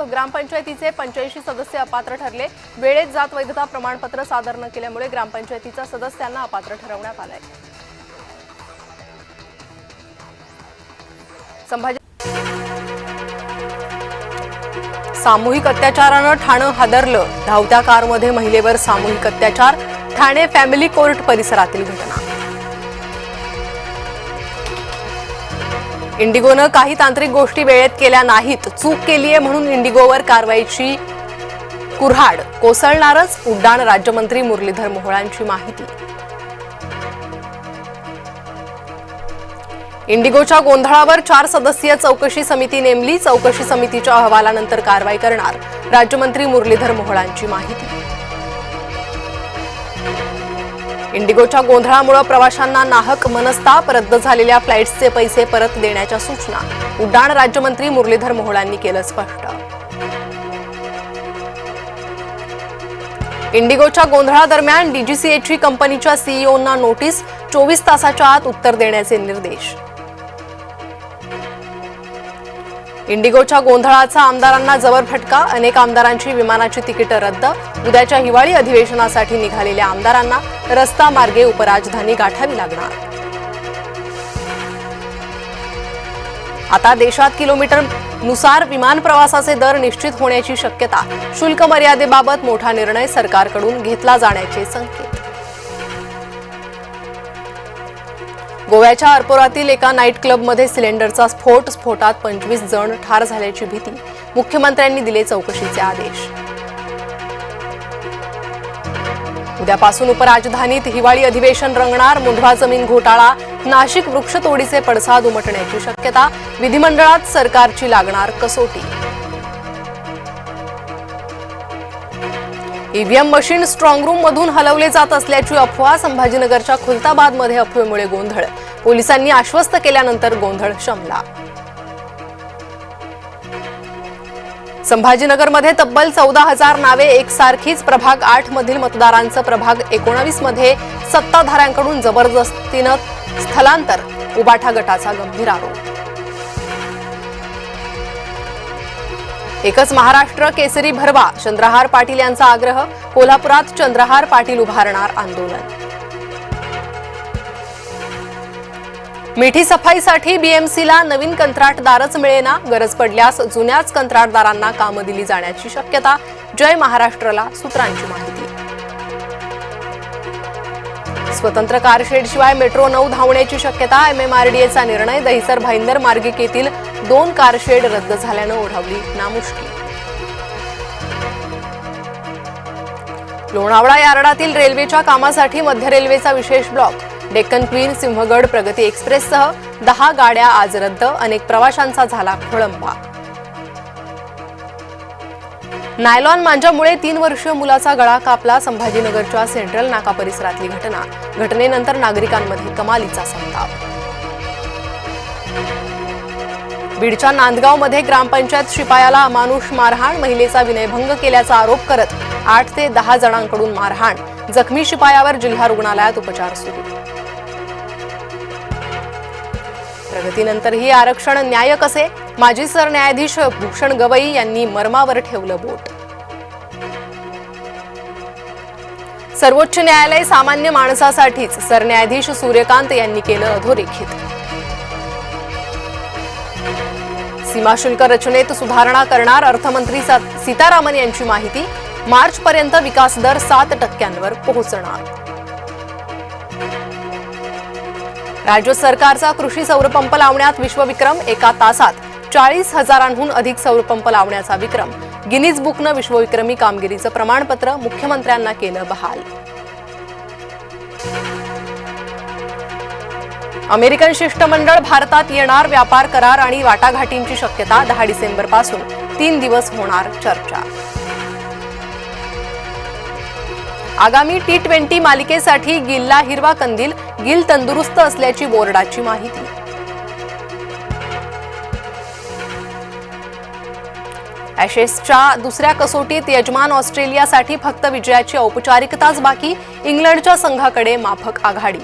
ग्रामपंचायतीचे 85 सदस्य अपात्र ठरले। वेळेत जात वैधता प्रमाणपत्र सादर न केल्यामुळे ग्रामपंचायतीच्या सदस्यांना अपात्र ठरवण्यात आले। सामूहिक अत्याचाराने ठाणे हादरलं। धावत्या कारमध्ये महिलेवर सामूहिक अत्याचार। ठाणे फॅमिली कोर्ट परिसरातील घटना। इंडिगोनं काही तांत्रिक गोष्टी वेळेत केल्या नाहीत, चूक केलीये म्हणून इंडिगोवर कारवाईची कुऱ्हाड कोसळणारच। उड्डाण राज्यमंत्री मुरलीधर मोहोळांची माहिती। इंडिगोच्या गोंधळावर 4 सदस्यीय चौकशी समिती नेमली। चौकशी समितीच्या अहवालानंतर कारवाई करणार। राज्यमंत्री मुरलीधर मोहोळांची माहिती। इंडिगोच्या गोंधळामुळे प्रवाशांना नाहक मनस्ताप। रद्द झालेल्या फ्लाईट्सचे पैसे परत देण्याच्या सूचना उड्डाण राज्यमंत्री मुरलीधर मोहोळांनी केलं स्पष्ट। इंडिगोच्या गोंधळादरम्यान डीजीसीएची कंपनीच्या सीईओंना नोटीस। 24 तासाच्या आत उत्तर देण्याचे निर्देश। इंडिगोच्या गोंधळाचा आमदारांना जबर फटका। अनेक आमदारांची विमानाची तिकीट रद्द। उद्याच्या हिवाळी अधिवेशनासाठी निघालेल्या आमदारांना रस्ता मार्गे उपराजधानी गाठावी लागणार। आता देशात किलोमीटरनुसार विमान प्रवासाचे दर निश्चित होण्याची शक्यता। शुल्क मर्यादेबाबत मोठा निर्णय सरकारकडून घेतला जाण्याचे संकेत। गोव्याच्या अर्पोरातील एका नाईट क्लबमध्ये सिलेंडरचा स्फोटात 25 जण ठार झाल्याची भीती। मुख्यमंत्र्यांनी दिले चौकशीचे आदेश। उद्यापासून उपराजधानीत हिवाळी अधिवेशन रंगणार। मुंढवा जमीन घोटाळा, नाशिक वृक्षतोडीचे पडसाद उमटण्याची शक्यता। विधिमंडळात सरकारची लागणार कसोटी। ईव्हीएम मशीन स्ट्रॉंग रूम मधून हलवले जात असल्याची अफवा। संभाजीनगरच्या खुलताबादमध्ये अफवेमुळे गोंधळ। पोलिसांनी आश्वस्त केल्यानंतर गोंधळ शमला। संभाजीनगरमध्ये तब्बल 14,000 नावे एकसारखीच। प्रभाग 8 मधील मतदारांचं प्रभाग 19 मध्ये सत्ताधाऱ्यांकडून जबरदस्तीनं स्थलांतर। उबाठा गटाचा गंभीर आरोप। एकच महाराष्ट्र केसरी भरवा, चंद्रहार पाटील यांचा आग्रह। कोल्हापुरात चंद्रहार पाटील उभारणार आंदोलन। मिठी सफाईसाठी बीएमसीला नवीन कंत्राटदारच मिळेना। गरज पडल्यास जुन्याच कंत्राटदारांना कामं दिली जाण्याची शक्यता। जय महाराष्ट्रला सूत्रांची माहिती। स्वतंत्र कारशेडशिवाय मेट्रो 9 धावण्याची शक्यता। एमएमआरडीएचा निर्णय। दहिसर भाईंदर मार्गिकेतील 2 कारशेड रद्द झाल्यानं ओढावली नामुष्की। लोणावळा यार्डातील रेल्वेच्या कामासाठी मध्य रेल्वेचा विशेष ब्लॉक। डेक्कन क्वीन, सिंहगड, प्रगती एक्सप्रेससह 10 गाड्या आज रद्द। अनेक प्रवाशांचा झाला खोळंबा। नायलॉन मांजामुळे 3 वर्षीय मुलाचा गळा कापला। संभाजीनगरच्या सेंट्रल नाका परिसरातली घटना। घटनेनंतर नागरिकांमध्ये कमालीचा संताप। बीडच्या नांदगावमध्ये ग्रामपंचायत शिपायाला अमानुष मारहाण। महिलेचा विनयभंग केल्याचा आरोप करत 8 ते 10 जणांकडून मारहाण। जखमी शिपायावर जिल्हा रुग्णालयात उपचार सुरू। प्रगतीनंतरही आरक्षण न्याय कसे? माजी सरन्यायाधीश भूषण गवई यांनी मर्मावर ठेवलं बोट। सर्वोच्च न्यायालय सामान्य माणसासाठीच, सरन्यायाधीश सूर्यकांत यांनी केलं अधोरेखित। सीमा शुल्क रचनेत सुधारणा करणार। अर्थमंत्री सीतारामन यांची माहिती। मार्चपर्यंत विकास दर 7% पोहोचणार। राज्य सरकारचा कृषी सौरपंप लावण्यात विश्वविक्रम। एका तासात 40,000हून अधिक सौरपंप लावण्याचा विक्रम। गिनीज बुकनं विश्वविक्रमी कामगिरीचं प्रमाणपत्र मुख्यमंत्र्यांना केलं बहाल। अमेरिकन शिष्टमंडळ भारतात येणार। व्यापार करार आणि वाटाघाटींची शक्यता। 10 डिसेंबरपासून 3 दिवस होणार चर्चा। आगामी T20 मालिकेसाठी गिलला हिरवा कंदील। गिल तंदुरुस्त असल्याची बोर्डाची माहिती। ॲशेसच्या दुसऱ्या कसोटीत यजमान ऑस्ट्रेलियासाठी फक्त विजयाची औपचारिकताच बाकी। इंग्लंडच्या संघाकडे माफक आघाडी।